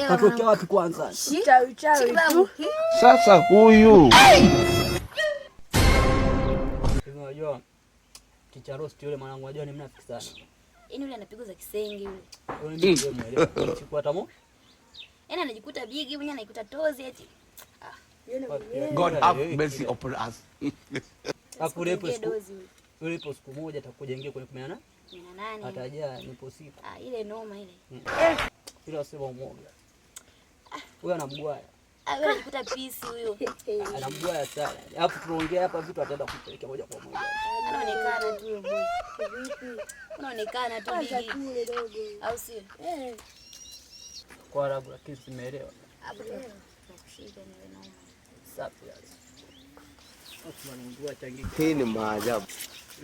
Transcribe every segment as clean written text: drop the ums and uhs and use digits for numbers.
Natokea wapi kwanza? Sasa huyu unajua Ticha Roast yule mwanangu unajua ni mnafiki sana. Yaani yule anapiga za kisenge yule. Wewe ndio muelewa. Chukua tamo. Yaani anajikuta bigi mwenyewe anaikuta tozi eti. God have mercy upon us. Akulepo siku moja atakujengea kwenye 18. Atajaa nipo siku. Ile noma ile. Ila sema umoja. Huyo anamgwaya. Wewe unajikuta pisi huyo. Anamgwaya sana. Alafu tunaongea hapa vitu ataenda kupeleka moja kwa moja. Anaonekana tu huyo boy. Unaonekana tu bigi. Au sio? Kwa Arabu lakini simeelewa. Hapo tunakushika ni noma. Safi yaani. Mwanangu achangie. Hii ni maajabu.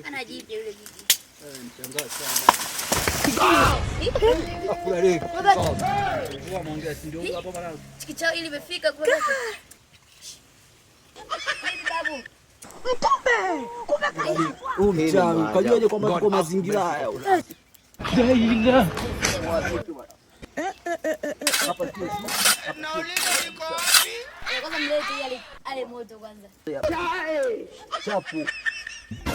Anajipa yule bigi. Mshangaa sana. Akula leo. Kwa mwongea si ndio hapo bana. Chikichao ili imefika kwa baba. Hivi babu. Mtumbe. Mchawi, kajuaje kwamba tuko mazingira haya? Daila. Hapa tu. Nauliza liko wapi? Kwanza mlete ale moto kwanza. Chapu.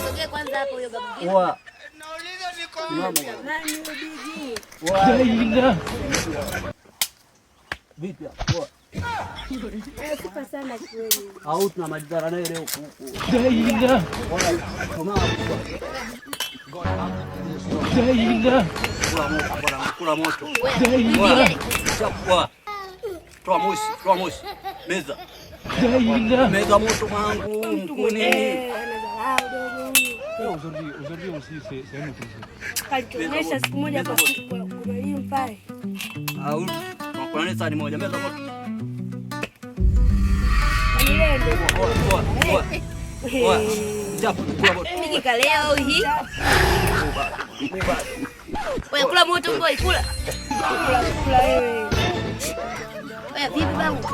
Sogea kwanza hapo huyo babu. Wa. Nauliza liko wapi? Nani huyo bigi? Daila. Vipi hapo? Sifa sana kweli. Au tunamalizana naye leo huku. Daila. Koma hapo. Daila. Kula moto. Daila. Chapwa. Toa moshi. Meza. Daila. Meza moto mangu mkuni. Uzuri usisi sehemu hizi. Kalituonyesha siku moja kwa kulimu pale. Au kwa saa moja meza moto. Poa. Japo kula moto. Mimi kaleo hii. Wewe kula moto boy, kula. Kula wewe. Wewe vipi babu?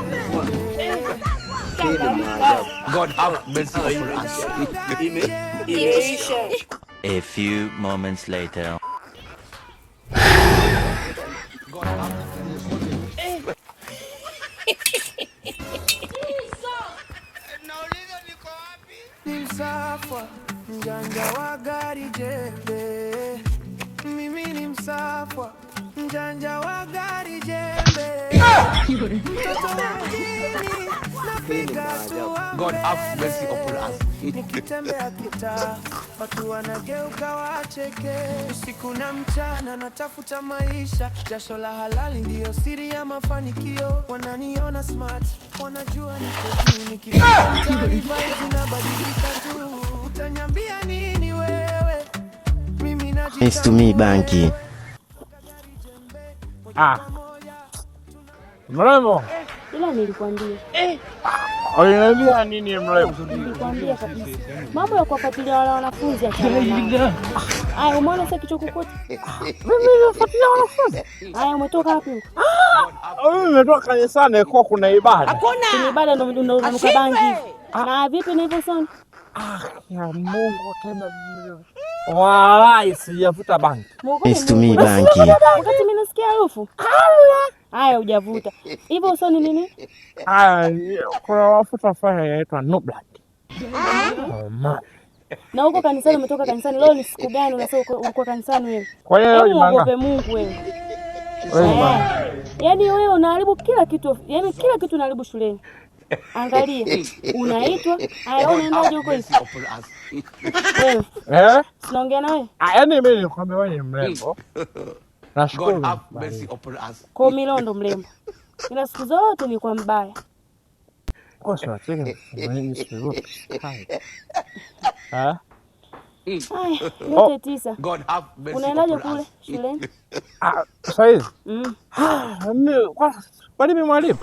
God have mercy upon us. A few moments later. Nauliza niko wapi? Ni Msafwa, mjanja wa gari jembe. Mimi ni Msafwa, mjanja wa gari jembe. Mtoto wa mjini, napiga tu. God have mercy upon us. Nikitembea kitaa, watu wanageuka wacheke. Usiku na mchana natafuta maisha, jasho la halali ndio siri ya mafanikio. Wananiona smart, wanajua niko juu. Nikifika mtaani vibes zinabadilika tu. Utaniambia nini wewe? Mimi Nice to meet Banky. Mrembo. Ila nilikwambia. Uliniambia nini mrembo? Nilikwambia kabisa. Mambo ya kuwafuatilia wale wanafunzi achana. Haya umeona sasa kichokokoti? Mimi nafuatilia wanafunzi. Haya umetoka wapi huko? Mimi nimetoka kanisani kwa kuna ibada. Kuna ibada ndio unaruka bangi. Na vipi na hivyo sana? Ya Mungu tena. Walai sijavuta bangi. Nice to meet Banky. Wakati mimi nasikia harufu. Haya hujavuta. Hivyo usoni nini? Kuna mafuta fulani yanaitwa Noblat. Na huko kanisani umetoka kanisani leo ni siku gani unasema uko kanisani wewe? Kwa hiyo leo ni Mungu Mungu wewe. Yaani wewe unaharibu kila kitu, yaani kila kitu unaharibu shuleni. Angalia, unaitwa, haya unaendaje huko hivi? Wewe. Tunaongea na wewe? Yaani mimi nikwambia wewe ni mrembo. Nashukuru. God have mercy upon us. Kwa Milondo mrembo. Ila siku zote ni kwa mbaya. Kwa sababu mimi siku. Yote tisa. God have mercy. Unaendaje kule shuleni? Sasa hivi. Mimi kwa nini mwalimu?